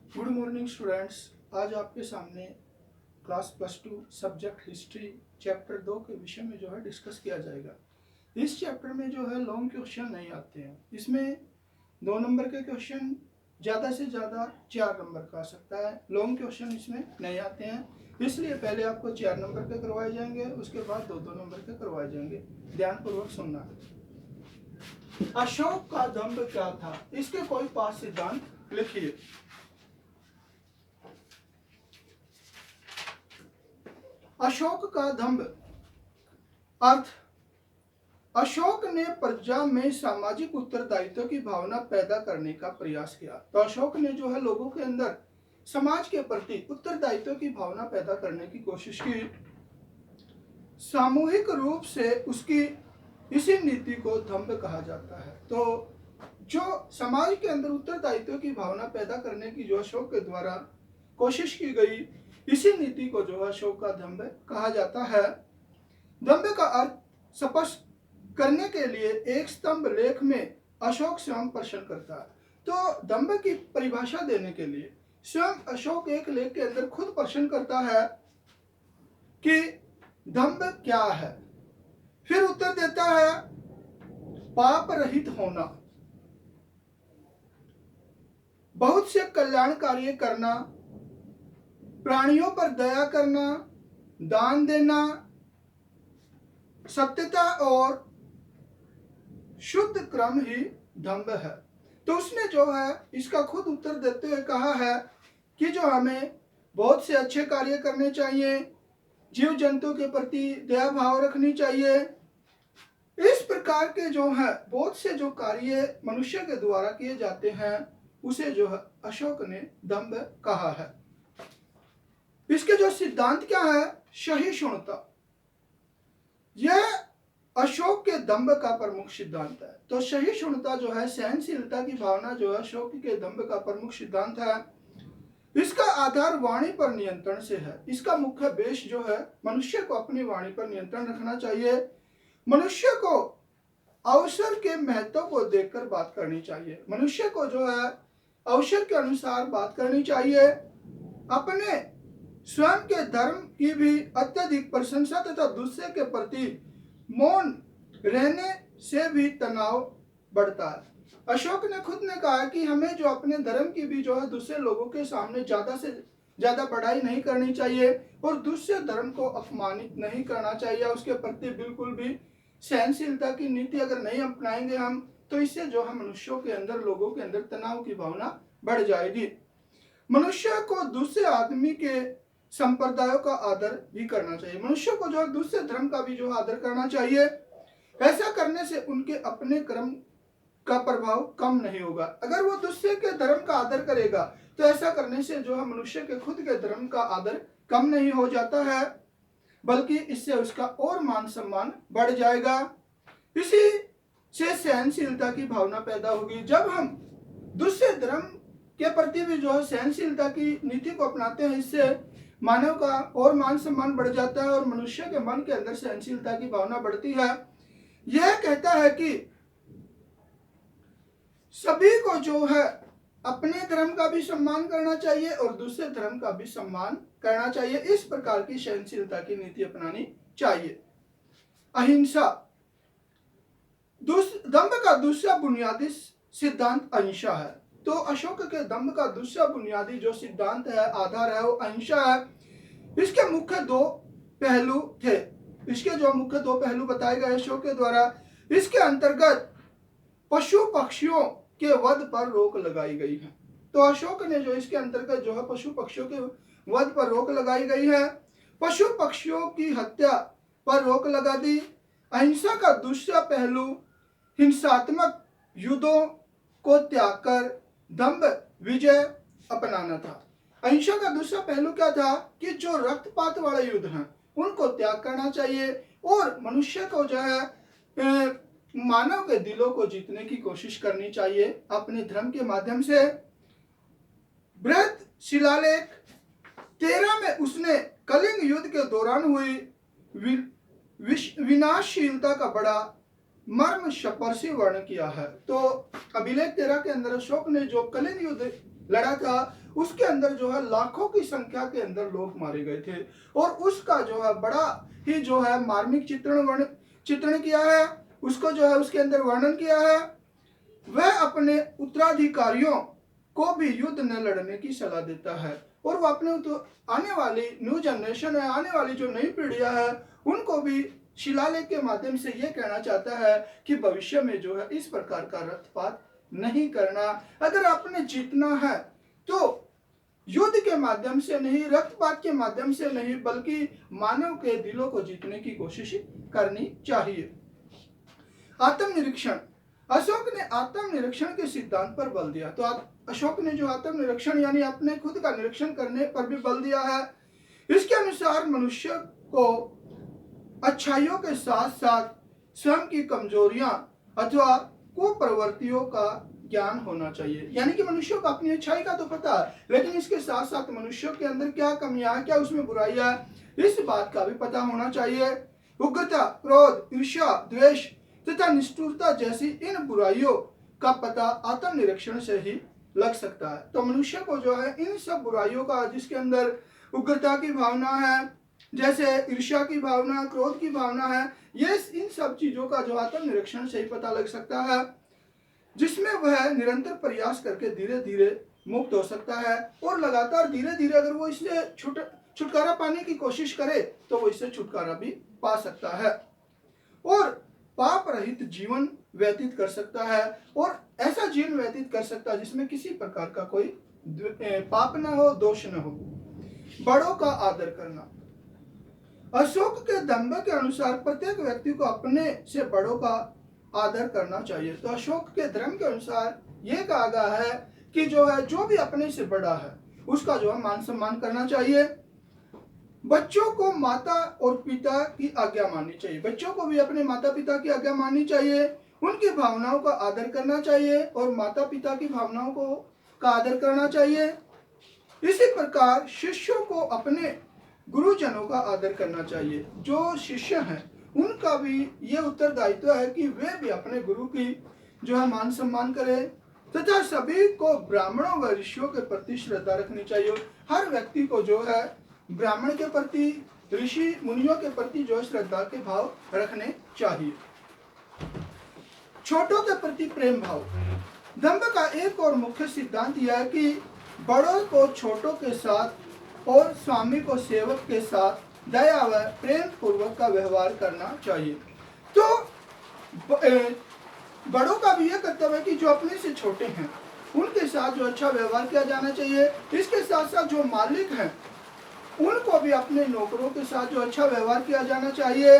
Good morning students. आज आपके सामने क्लास +2 सब्जेक्ट हिस्ट्री चैप्टर 2 के विषय में जो है डिस्कस किया जाएगा। इस चैप्टर में जो है लॉन्ग क्वेश्चन नहीं आते हैं। इसमें 2 नंबर के क्वेश्चन ज़्यादा से ज़्यादा 4 नंबर का आ सकता है। लॉन्ग क्वेश्चन इसमें नहीं आते हैं, इसलिए पहले आपको 4 नंबर के करवाए जाएंगे, उसके बाद 2-2 नंबर के करवाए जाएंगे। ध्यानपूर्वक सुनना। अशोक का दंभ क्या था, इसके कोई 5 सिद्धांत लिखिए। अशोक का दंभ अर्थ, अशोक ने प्रजा में सामाजिक उत्तरदायित्व की भावना पैदा करने का प्रयास किया। तो अशोक ने जो है लोगों के अंदर समाज के प्रति उत्तरदायित्व की भावना पैदा करने की कोशिश की। सामूहिक रूप से उसकी इसी नीति को दंभ कहा जाता है। तो जो समाज के अंदर उत्तरदायित्व की भावना पैदा करने की जो अशोक के द्वारा कोशिश की गई, इसी नीति को जो अशोक का दंभ कहा जाता है। दंभ का अर्थ स्पष्ट करने के लिए एक स्तंभ लेख में अशोक स्वयं प्रश्न करता है। तो दंभ की परिभाषा देने के लिए स्वयं अशोक एक लेख के अंदर खुद प्रश्न करता है कि दंभ क्या है। फिर उत्तर देता है पाप रहित होना, बहुत से कल्याण कार्य करना, प्राणियों पर दया करना, दान देना, सत्यता और शुद्ध क्रम ही दंभ है। तो उसने जो है इसका खुद उत्तर देते हुए कहा है कि जो हमें बहुत से अच्छे कार्य करने चाहिए, जीव जंतु के प्रति दया भाव रखनी चाहिए। इस प्रकार के जो है बहुत से जो कार्य मनुष्य के द्वारा किए जाते हैं, उसे जो है अशोक ने दंभ कहा है। इसके जो सिद्धांत क्या है, सहिष्णुता, यह अशोक के दंभ का प्रमुख सिद्धांत है। तो सहिष्णुता जो है, सहनशीलता की भावना जो है अशोक के दंभ का प्रमुख सिद्धांत है। इसका आधार वाणी पर नियंत्रण से है। इसका मुख्य बेस जो है मनुष्य को अपनी वाणी पर नियंत्रण रखना चाहिए। मनुष्य को अवसर के महत्व को देखकर बात करनी चाहिए। मनुष्य को जो है अवसर के अनुसार बात करनी चाहिए। अपने स्वयं के धर्म की भी अत्यधिक प्रशंसा तथा दूसरे के प्रति मौन रहने से भी तनाव बढ़ता है। अशोक ने खुद ने कहा कि हमें जो अपने धर्म की भी जो है दूसरे लोगों के सामने ज्यादा से ज्यादा बढ़ाई नहीं करनी चाहिए और दूसरे धर्म को अपमानित नहीं करना चाहिए। उसके प्रति बिल्कुल भी सहनशीलता की नीति अगर नहीं अपनाएंगे हम, तो इससे जो है मनुष्यों के अंदर, लोगों के अंदर तनाव की भावना बढ़ जाएगी। मनुष्य को दूसरे आदमी के संप्रदायों का आदर भी करना चाहिए। मनुष्य को जो है दूसरे धर्म का भी जो आदर करना चाहिए। ऐसा करने से उनके अपने कर्म का प्रभाव कम नहीं होगा। अगर वो दूसरे के धर्म का आदर करेगा तो ऐसा करने से जो है मनुष्य के खुद के धर्म का आदर कम नहीं हो जाता है, बल्कि इससे उसका और मान सम्मान बढ़ जाएगा। इसी से सहनशीलता की भावना पैदा होगी। जब हम दूसरे धर्म के प्रति भी जो है सहनशीलता की नीति को अपनाते हैं, इससे मानव का और मान सम्मान बढ़ जाता है और मनुष्य के मन के अंदर सहनशीलता की भावना बढ़ती है। यह कहता है कि सभी को जो है अपने धर्म का भी सम्मान करना चाहिए और दूसरे धर्म का भी सम्मान करना चाहिए। इस प्रकार की सहनशीलता की नीति अपनानी चाहिए। अहिंसा, दंभ का दूसरा बुनियादी सिद्धांत अहिंसा है। तो अशोक के दंभ का दूसरा बुनियादी जो सिद्धांत है, आधार है, वो अहिंसा है। इसके मुख्य 2 पहलू थे। इसके जो मुख्य 2 पहलू बताए गए अशोक के द्वारा, इसके अंतर्गत पशु पक्षियों के वध पर रोक लगाई गई है। तो अशोक ने जो इसके अंतर्गत जो है पशु पक्षियों के वध पर रोक लगाई गई है। पशु पक्षियों की हत्या पर रोक लगा दी। अहिंसा का दूसरा पहलू हिंसात्मक युद्धों को त्याग कर दंभ विजय अपनाना था। अहिंसा का दूसरा पहलू क्या था कि जो रक्तपात वाले युद्ध हैं उनको त्याग करना चाहिए और मनुष्य को जो है मानव के दिलों को जीतने की कोशिश करनी चाहिए अपने धर्म के माध्यम से। बृहद शिलालेख 13 में उसने कलिंग युद्ध के दौरान हुई विनाशशीलता का बड़ा मर्म स्पर्शी वर्णन किया है। तो अभिलेख 13 के अंदर अशोक ने जो कलिंग युद्ध लड़ा था उसके अंदर जो है लाखों की संख्या के अंदर लोग मारे गए थे और उसका जो है बड़ा ही जो है मार्मिक चित्रण किया है, उसको जो है उसके अंदर वर्णन किया है। वह अपने उत्तराधिकारियों को भी युद्ध न लड़ने की सलाह देता है और वो अपने आने वाली न्यू जनरेशन है, आने वाली जो नई पीढ़ियां है उनको भी शिलालेख के माध्यम से ये कहना चाहता है कि भविष्य में जो है इस प्रकार का रक्तपात नहीं करना। अगर आपने जीतना है तो युद्ध के माध्यम से नहीं, रक्तपात के माध्यम से नहीं, बल्कि मानव के दिलों को जीतने की कोशिश करनी चाहिए। आत्मनिरीक्षण, अशोक ने आत्मनिरीक्षण के सिद्धांत पर बल दिया। तो अशोक ने जो आत्मनिरीक्षण यानी अपने खुद का निरीक्षण करने पर भी बल दिया है। इसके अनुसार मनुष्य को अच्छाइयों के साथ साथ स्वयं की कमजोरियां अथवा कुप्रवृत्तियों का ज्ञान होना चाहिए। यानी कि मनुष्य को अपनी अच्छाई का तो पता है, लेकिन इसके साथ साथ मनुष्य के अंदर क्या कमियां हैं, क्या उसमें बुराइयां है, इस बात का भी पता होना चाहिए। उग्रता, क्रोध, ईर्ष्या, द्वेष तथा निष्ठुरता जैसी इन बुराइयों का पता आत्मनिरीक्षण से ही लग सकता है। तो मनुष्य को जो है इन सब बुराइयों का, जिसके अंदर उग्रता की भावना है, जैसे ईर्ष्या की भावना, क्रोध की भावना है, ये इन सब चीजों का जो आत्मनिरीक्षण से ही पता लग सकता है, जिसमें वह निरंतर प्रयास करके धीरे धीरे मुक्त हो सकता है और लगातार धीरे धीरे अगर वो इससे छुटकारा पाने की कोशिश करे तो वो इससे छुटकारा भी पा सकता है और पाप रहित जीवन व्यतीत कर सकता है और ऐसा जीवन व्यतीत कर सकता है जिसमें किसी प्रकार का कोई पाप न हो, दोष न हो। बड़ों का आदर करना, अशोक के दंभ के अनुसार प्रत्येक व्यक्ति को अपने से बड़ों का आदर करना चाहिए। तो अशोक के धर्म के अनुसार यह कहा गया है कि जो भी अपने से बड़ा है उसका जो है मान सम्मान करना चाहिए। बच्चों को माता और पिता की आज्ञा माननी चाहिए, बच्चों को भी अपने माता पिता की आज्ञा माननी चाहिए, उनकी भावनाओं का आदर करना चाहिए और माता पिता की भावनाओं का आदर करना चाहिए। इसी प्रकार शिष्यों को अपने गुरुजनों का आदर करना चाहिए। जो शिष्य हैं उनका भी ये उत्तरदायित्व है कि वे भी अपने गुरु की जो है मान सम्मान करें तथा सभी को ब्राह्मणों व ऋषियों के प्रति श्रद्धा रखनी चाहिए। हर व्यक्ति को जो है ब्राह्मण के प्रति, ऋषि मुनियों के प्रति जो श्रद्धा के भाव रखने चाहिए। छोटों के प्रति प्रेम भाव, दंभ का एक और मुख्य सिद्धांत यह है कि बड़ों को छोटों के साथ और स्वामी को सेवक के साथ दया व प्रेम पूर्वक का व्यवहार करना चाहिए। तो बड़ों का भी यह कर्तव्य है कि जो अपने से छोटे हैं उनके साथ जो अच्छा व्यवहार किया जाना चाहिए। इसके साथ साथ जो मालिक हैं उनको भी अपने नौकरों के साथ जो अच्छा व्यवहार किया जाना चाहिए।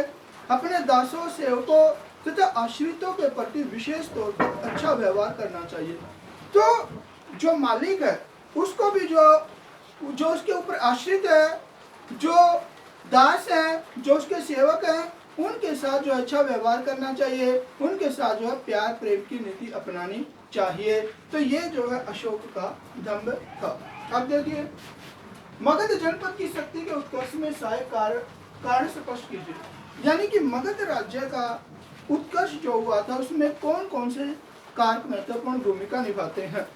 अपने दासों, सेवकों तथा आश्रितों के प्रति विशेष तौर पर अच्छा व्यवहार करना चाहिए। तो जो मालिक है उसको भी जो उसके ऊपर आश्रित है, जो दास है, जो उसके सेवक हैं, उनके साथ जो अच्छा व्यवहार करना चाहिए, उनके साथ जो है प्यार प्रेम की नीति अपनानी चाहिए। तो ये जो है अशोक का दंभ था। अब देखिए मगध जनपद की शक्ति के उत्कर्ष में सहायक कारण स्पष्ट कीजिए। यानी कि मगध राज्य का उत्कर्ष जो हुआ था उसमें कौन कौन से कारक महत्वपूर्ण भूमिका निभाते हैं।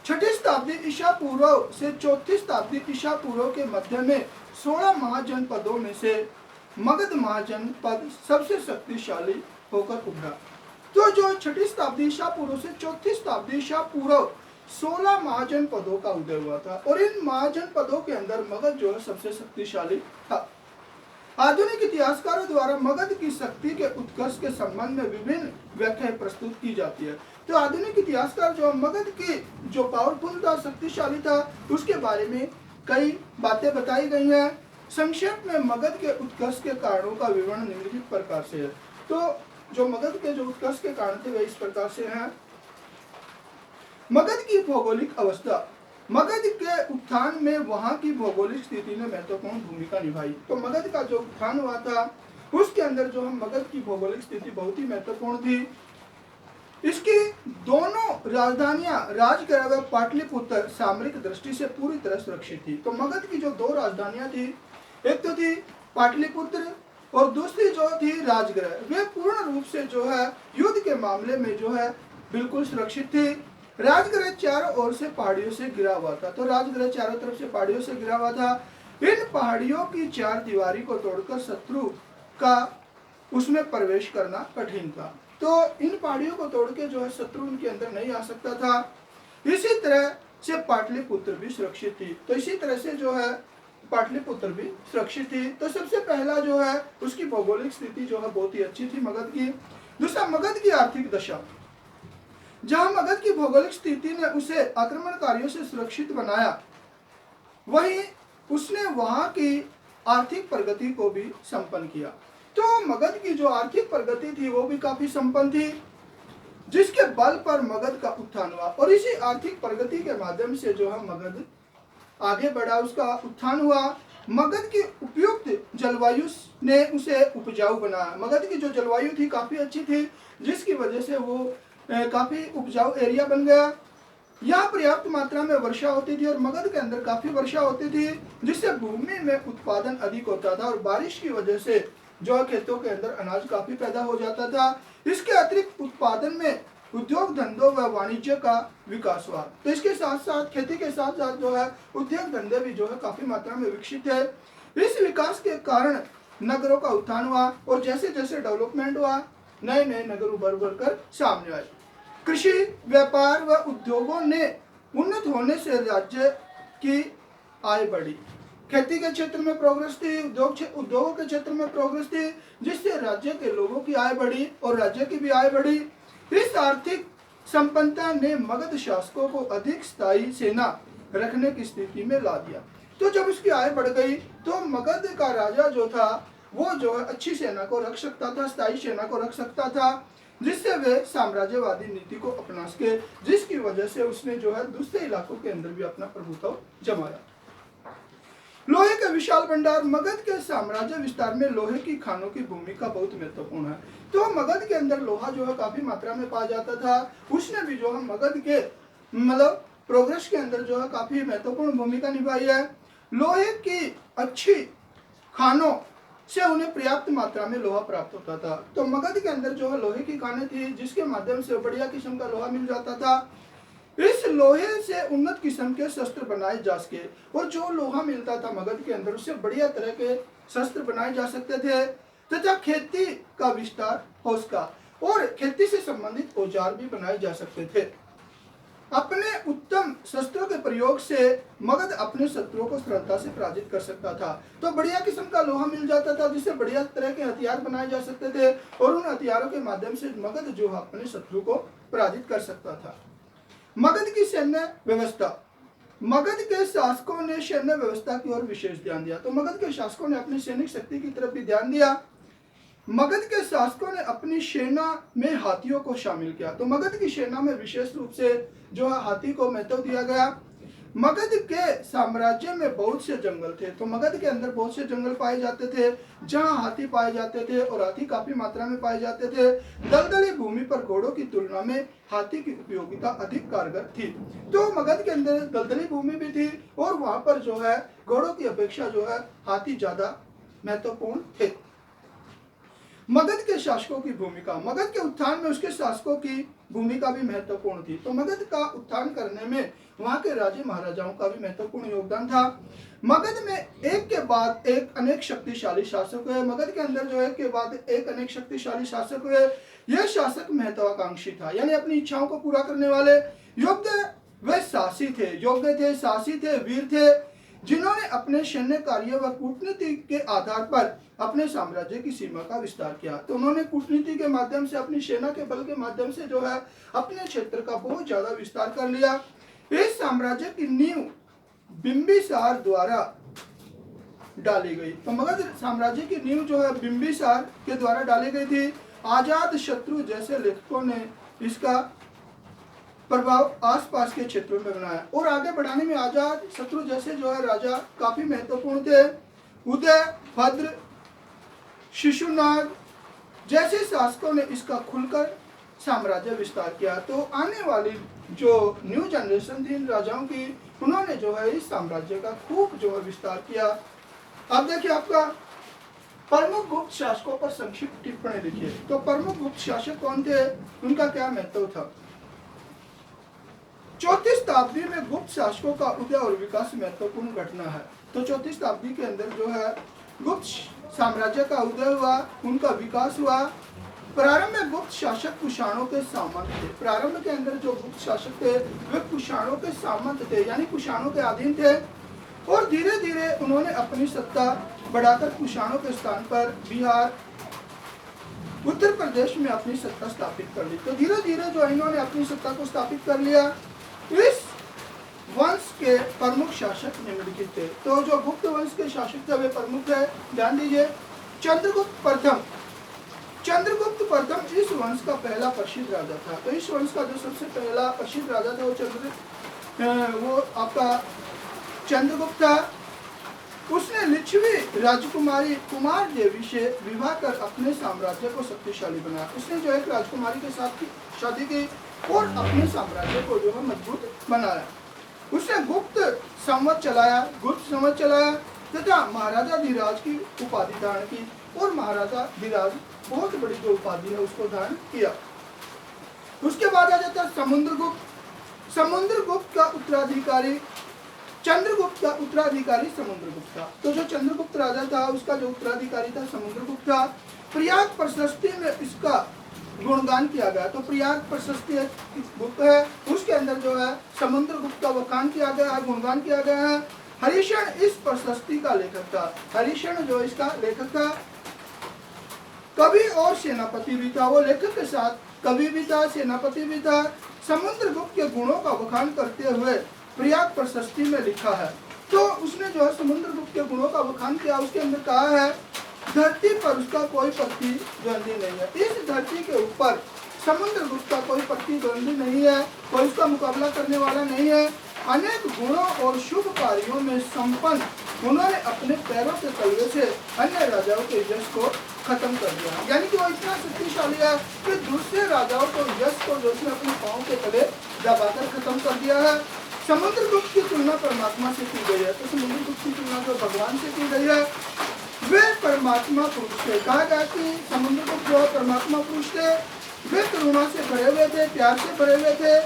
6ठी शताब्दी ईसा पूर्व से 4ठी शताब्दी ईसा पूर्व के मध्य में 16 महाजनपदों में से मगध महाजनपद सबसे शक्तिशाली होकर उभरा। तो जो 6ठी शताब्दी ईसा पूर्व से 4ठी शताब्दी ईसा पूर्व 16 महाजनपदों का उदय हुआ था और इन महाजनपदों के अंदर मगध जो है सबसे शक्तिशाली था। आधुनिक इतिहासकारों द्वारा मगध की शक्ति के उत्कर्ष के संबंध में विभिन्न व्याख्याएं प्रस्तुत की जाती है। तो आधुनिक इतिहासकार जो मगध की जो पावरफुल था, शक्तिशाली था, उसके बारे में कई बातें बताई गई हैं। संक्षेप में मगध के उत्कर्ष के कारणों का विवरण निम्नलिखित प्रकार से है। तो जो मगध के जो उत्कर्ष के कारण थे वे इस प्रकार से हैं। मगध की भौगोलिक अवस्था, मगध के उत्थान में वहां की भौगोलिक स्थिति ने महत्वपूर्ण भूमिका निभाई। तो मगध का जो उत्थान हुआ था उसके अंदर जो हम मगध की भौगोलिक स्थिति बहुत ही महत्वपूर्ण थी। इसकी दोनों राजधानियां राजगृह व पाटलिपुत्र सामरिक दृष्टि से पूरी तरह सुरक्षित थी। तो मगध की जो दो राजधानियां थी, एक तो थी पाटलिपुत्र और दूसरी जो थी राजगृह, वे पूर्ण रूप से जो है युद्ध के मामले में जो है बिल्कुल सुरक्षित थी। राजगृह चारों ओर से पहाड़ियों से घिरा हुआ था। तो राजगृह चारों तरफ से पहाड़ियों से घिरा हुआ था। इन पहाड़ियों की चार दीवारी को तोड़कर शत्रु का उसमें प्रवेश करना कठिन था। तो इन पहाड़ियों को तोड़ के जो है शत्रु उनके अंदर नहीं आ सकता था। इसी तरह से पाटलिपुत्र भी सुरक्षित थी। तो इसी तरह से जो है पाटलिपुत्र भी सुरक्षित थी। तो सबसे पहला जो है उसकी भौगोलिक स्थिति जो है बहुत ही अच्छी थी मगध की। दूसरा, मगध की आर्थिक दशा। जहां मगध की भौगोलिक स्थिति ने उसे आक्रमणकारियों से सुरक्षित बनाया, वहीं उसने वहां की आर्थिक प्रगति को भी संपन्न किया। तो मगध की जो आर्थिक प्रगति थी वो भी काफी संपन्न थी, जिसके बल पर मगध का उत्थान हुआ। और इसी आर्थिक प्रगति के माध्यम से जो है मगध आगे बढ़ा, उसका उत्थान हुआ। मगध की उपयुक्त जलवायु ने उसे उपजाऊ बनाया। मगध की जो जलवायु थी काफी अच्छी थी, जिसकी वजह से वो काफी उपजाऊ एरिया बन गया। यहाँ पर्याप्त मात्रा में वर्षा होती थी और मगध के अंदर काफी वर्षा होती थी, जिससे भूमि में उत्पादन अधिक होता था और बारिश की वजह से जो खेतों के अंदर अनाज काफी पैदा हो जाता था। इसके अतिरिक्त उत्पादन में उद्योग धंधों व वाणिज्य का विकास हुआ। तो इसके साथ साथ खेती के साथ साथ जो है उद्योग धंधे भी जो है काफी मात्रा में विकसित है। इस विकास के कारण नगरों का उत्थान हुआ और जैसे जैसे डेवलपमेंट हुआ, नए नए नगर उभर उभर कर सामने आए। कृषि, व्यापार व उद्योगों ने उन्नत होने से राज्य की आय बढ़ी। खेती के क्षेत्र में प्रोग्रेस थी, उद्योगों के क्षेत्र में प्रोग्रेस थी, जिससे राज्य के लोगों की आय बढ़ी और राज्य की भी आय बढ़ी। इस आर्थिक संपन्नता ने मगध शासकों को अधिक स्थायी सेना रखने की स्थिति में ला दिया। तो जब उसकी आय बढ़ गई तो मगध का राजा जो था वो जो है अच्छी सेना को रख सकता था, स्थायी सेना को रख सकता था, जिससे वे साम्राज्यवादी नीति को अपना सके, जिसकी वजह से उसने जो है दूसरे इलाकों के अंदर भी अपना प्रभुत्व जमाया। लोहे का विशाल भंडार। मगध के साम्राज्य विस्तार में लोहे की खानों की भूमिका बहुत महत्वपूर्ण है। तो मगध के अंदर लोहा जो है काफी मात्रा में पाया जाता था। उसने भी जो है मगध के मतलब प्रोग्रेस के अंदर जो है काफी महत्वपूर्ण भूमिका निभाई है। लोहे की अच्छी खानों से उन्हें पर्याप्त मात्रा में लोहा प्राप्त होता था। तो मगध के अंदर जो है लोहे की खानें थी, जिसके माध्यम से बढ़िया किस्म का लोहा मिल जाता था। इस लोहे से उन्नत किस्म के शस्त्र बनाए जा सके और जो लोहा मिलता था मगध के अंदर उससे बढ़िया तरह के शस्त्र बनाए जा सकते थे तथा खेती का विस्तार हो सका और खेती से संबंधित औजार भी बनाए जा सकते थे। अपने उत्तम शस्त्रों के प्रयोग से मगध अपने शत्रुओं को सरलता से पराजित कर सकता था। तो बढ़िया किस्म का लोहा मिल जाता था, जिससे बढ़िया तरह के हथियार बनाए जा सकते थे और उन हथियारों के माध्यम से मगध जो है अपने शत्रु को पराजित कर सकता था। मगध की सैन्य व्यवस्था। मगध के शासकों ने सैन्य व्यवस्था की ओर विशेष ध्यान दिया। तो मगध के शासकों ने अपनी सैनिक शक्ति की तरफ भी ध्यान दिया। मगध के शासकों ने अपनी सेना में हाथियों को शामिल किया। तो मगध की सेना में विशेष रूप से जो है हाथी को महत्व दिया गया। मगध के साम्राज्य में बहुत से जंगल थे। तो मगध के अंदर बहुत से जंगल पाए जाते थे जहां हाथी पाए जाते थे और हाथी काफी मात्रा में पाए जाते थे। दलदली भूमि पर घोड़ों की तुलना में हाथी की उपयोगिता अधिक कारगर थी। तो मगध के अंदर दलदली भूमि भी थी और वहां पर जो है घोड़ों की अपेक्षा जो है हाथी ज्यादा महत्वपूर्ण थे। मगध के शासकों की भूमिका। मगध के उत्थान में उसके शासकों की भूमिका भी महत्वपूर्ण थी। तो मगध का उत्थान करने में वहां के राजे महाराजाओं का भी महत्वपूर्ण योगदान था। मगध में एक के बाद एक अनेक शक्तिशाली शासक हुए। मगध के अंदर जो एक के बाद एक अनेक शक्तिशाली शासक हुए। यह शासक महत्वाकांक्षी था, यानी अपनी इच्छाओं को पूरा करने वाले, योग्य व साहसी थे, योग्य थे, साहसी थे, वीर थे, जिन्होंने अपने सैन्य कार्य व कूटनीति के आधार पर अपने साम्राज्य की सीमा का विस्तार किया। तो उन्होंने कूटनीति के माध्यम से, अपनी सेना के बल के माध्यम से जो है अपने क्षेत्र का बहुत ज्यादा विस्तार कर लिया। इस साम्राज्य की नींव बिंबिसार द्वारा डाली गई। तो मगध साम्राज्य की नींव जो है बिंबिसार के द्वारा डाली गई थी। आजाद शत्रु जैसे लेखकों ने इसका प्रभाव आसपास के क्षेत्रों में बनाया और आगे बढ़ाने में आजाद शत्रु जैसे जो है राजा काफी महत्वपूर्ण थे। उदय, भद्र, शिशुनाग जैसे शासकों ने इसका खुलकर साम्राज्य विस्तार किया। तो आने वाली जो न्यू जनरेशन थी इन राजाओं की, उन्होंने जो है इस साम्राज्य का खूब जो है विस्तार किया। अब देखिए आपका प्रमुख गुप्त शासकों पर संक्षिप्त टिप्पणी लिखिए। तो प्रमुख गुप्त शासक कौन थे, उनका क्या महत्व था। चौथी शताब्दी में गुप्त शासकों का उदय और विकास महत्वपूर्ण घटना है। तो चौथी शताब्दी के अंदर जो है गुप्त साम्राज्य का उदय हुआ, उनका विकास हुआ। प्रारंभ में गुप्त शासक कुषाणों के सामंत थे। प्रारंभ के अंदर जो गुप्त शासक थे वे कुषाणों के सामंत थे, यानी कुषाणों के अधीन थे। और धीरे धीरे उन्होंने अपनी सत्ता बढ़ाकर कुषाणों के स्थान पर बिहार, उत्तर प्रदेश में अपनी सत्ता स्थापित कर ली। तो धीरे धीरे जो इन्होंने अपनी सत्ता को स्थापित कर लिया। इस वंश के प्रमुख शासक निम्नलिखित थे। तो जो गुप्त वंश के शासक थे वे प्रमुख है, ध्यान दीजिए। चंद्रगुप्त प्रथम। चंद्रगुप्त प्रथम इस वंश का पहला प्रसिद्ध राजा था। तो इस वंश का जो सबसे पहला प्रसिद्ध राजा था वो आपका चंद्रगुप्त था। उसने लिच्छवी राजकुमारी कुमार देवी से विवाह कर अपने साम्राज्य को शक्तिशाली बनाया। उसने जो एक राजकुमारी के साथ शादी की और अपने साम्राज्य को जो है मजबूत बनाया। उसने गुप्त संवत चलाया तथा महाराजा धीराज की उपाधि धारण की। और महाराजा धीराज बहुत बड़ी जो उपाधि है उसको धारण किया। उसके बाद आ जाता है समुद्रगुप्त। समुद्रगुप्त का उत्तराधिकारी चंद्रगुप्त का उत्तराधिकारी समुद्रगुप्त था। तो जो चंद्रगुप्त राजा था उसका जो उत्तराधिकारी था समुद्रगुप्त था। प्रयाग प्रशस्ति में इसका गुणगान किया गया। तो प्रयाग प्रशस्ति बुक है, उसके अंदर जो है समुद्रगुप्त का वखान किया गया है, गुणगान किया गया है। हरिशण इस प्रशस्ति का लेखक था। हरिशण जो इसका लेखक था, कवि और सेनापति भी था। वो लेखक के साथ कवि भी था, सेनापति भी था। समुद्रगुप्त के गुणों का वखान करते हुए प्रयाग प्रशस्ति में लिखा है। तो उसने जो है समुद्रगुप्त के गुणों का वखान किया। उसके अंदर कहा है, धरती पर उसका कोई प्रतिद्वंदी नहीं है। इस धरती के ऊपर समुद्रगुप्त का कोई प्रतिद्वंदी नहीं है, कोई उसका मुकाबला करने वाला नहीं है। अनेक गुणों और शुभ कार्यों में संपन्न उन्होंने अपने पैरों के तलवे से अन्य राजाओं के यश को खत्म कर दिया। यानी कि वो इतना शक्तिशाली है कि दूसरे राजाओं को यश को जो उसने अपने पांव के तले दबाकर खत्म कर दिया है। समुद्रगुप्त की तुलना परमात्मा से की गई है। तो समुद्रगुप्त की तुलना जो भगवान से की गई है वे परमात्मा पुरुष थे। कहा गया कि समुद्रगुप्त जो परमात्मा पुरुष थे, वे करुणा से भरे हुए थे, प्यार से भरे हुए थे।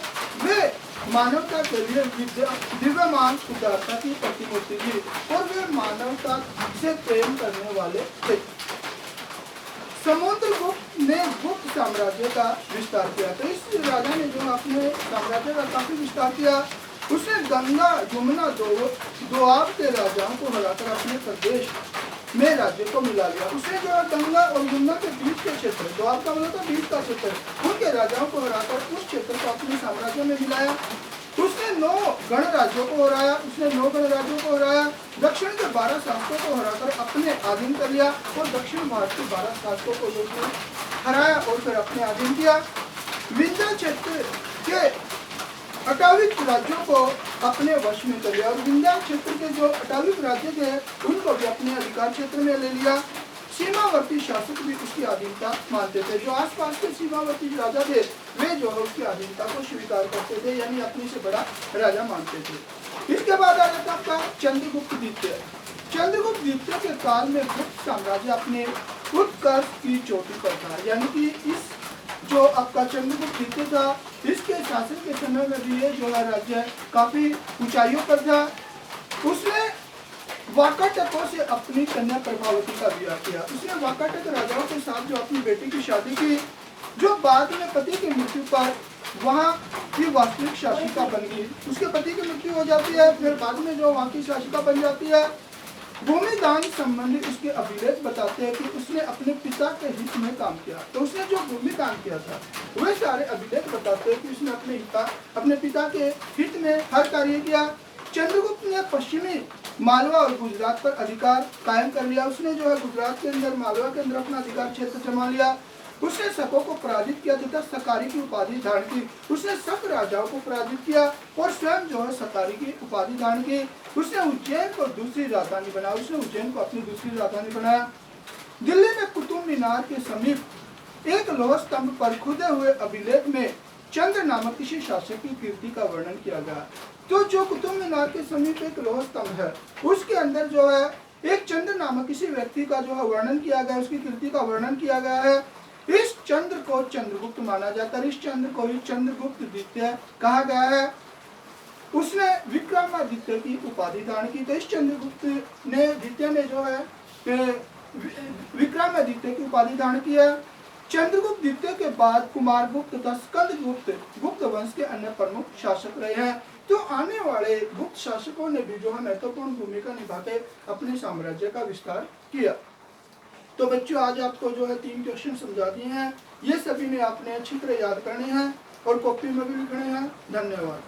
वे मानवता के लिए दिव्यमान उदारता की प्रतिमूर्ति थी और वे मानवता से प्रेम करने वाले थे। समुद्रगुप्त ने गुप्त साम्राज्य का विस्तार किया। तो इस राजा ने जो अपने साम्राज्य का काफी विस्तार किया। उसने गंगा, यमुना, दोआब के राजाओं को हराकर अपने प्रदेश में राज्य को मिला लिया। उसने जो गंगा और यमुना के बीच के क्षेत्र, दोआब का मतलब बीच का क्षेत्र, उनके राजाओं को हराकर उस क्षेत्र को अपने साम्राज्य में मिलाया। उसने 9 गणराज्यों को हराया। दक्षिण के 12 शासकों को हराकर अपने अधीन कर लिया और दक्षिण भारत के 12 शासकों को जो हराया और फिर अपने अधीन किया। विंध्य क्षेत्र के 28 राज्यों को अपने वश में कर लिया और विंध्य क्षेत्र के जो 28 राज्य थे उनको भी अपने अधिकार क्षेत्र में ले लिया। सीमावर्ती शासक भी उसकी अधीनता मानते थे। जो आसपास के सीमावर्ती राजा थे वे जो है उसकी अधीनता को स्वीकार करते थे, यानी अपने से बड़ा राजा मानते थे। इसके बाद आ जाता आपका चंद्रगुप्त द्वितीय। चंद्रगुप्त द्वितीय के काल में गुप्त साम्राज्य अपने उत्कर्ष की चोटी पर था। यानी कि इस जो आपका चंद्रगुप्त द्वितीय था, इसके शासन के समय में भी ये जो है राज्य काफी ऊंचाइयों पर था। उसने वाकाटकों से अपनी कन्या प्रभावती का विवाह किया। उसने वाकाटक राजाओं के साथ जो अपनी बेटी की शादी की, जो बाद में पति की मृत्यु पर वहाँ की वास्तविक शासिका बन गई। उसके पति की मृत्यु हो जाती है, फिर बाद में जो वहाँ की शासिका बन जाती है। भूमि दान संबंधी उसके अभिलेख बताते हैं कि उसने अपने पिता के हित में काम किया। तो उसने जो भूमि दान किया था वे सारे अभिलेख बताते हैं कि उसने अपने पिता के हित में हर कार्य किया। चंद्रगुप्त ने पश्चिमी मालवा और गुजरात पर अधिकार कायम कर लिया। उसने जो है गुजरात के अंदर, मालवा के अंदर अपना अधिकार क्षेत्र जमा लिया। उसने शकों को पराजित किया तथा सकारी की उपाधि धारण की। उसने शक राजाओं को पराजित किया और स्वयं जो है सकारी की उपाधि धारण की। उसने उज्जैन को दूसरी राजधानी बनाया। उसने उज्जैन को अपनी दूसरी राजधानी बनाया। दिल्ली में कुतुब मीनार के समीप एक लौह स्तंभ पर खुदे हुए अभिलेख में चंद्र नामक किसी शासक की कीर्ति का वर्णन किया गया। तो जो कुतुब मीनार के समीप एक लौह स्तंभ है उसके अंदर जो है एक चंद्र नामक किसी व्यक्ति का जो है वर्णन किया गया, उसकी कीर्ति का वर्णन किया गया है। इस चंद्र को चंद्रगुप्त माना जाता है, इस चंद्र को ही चंद्रगुप्त द्वितीय कहा गया है। उसने विक्रमादित्य की उपाधि धारण की। तो इस चंद्रगुप्त ने द्वितीय ने जो है विक्रमादित्य की उपाधि धारण किया। चंद्रगुप्त द्वितीय के बाद कुमारगुप्त तथा स्कंदगुप्त गुप्त वंश के अन्य प्रमुख शासक रहे हैं। तो आने वाले गुप्त शासकों ने भी जो है महत्वपूर्ण भूमिका निभा के अपने साम्राज्य का विस्तार किया। तो बच्चों आज आपको जो है 3 क्वेश्चन समझा दिए हैं, ये सभी ने आपने अच्छी तरह याद करने हैं और कॉपी में भी लिखने हैं। धन्यवाद।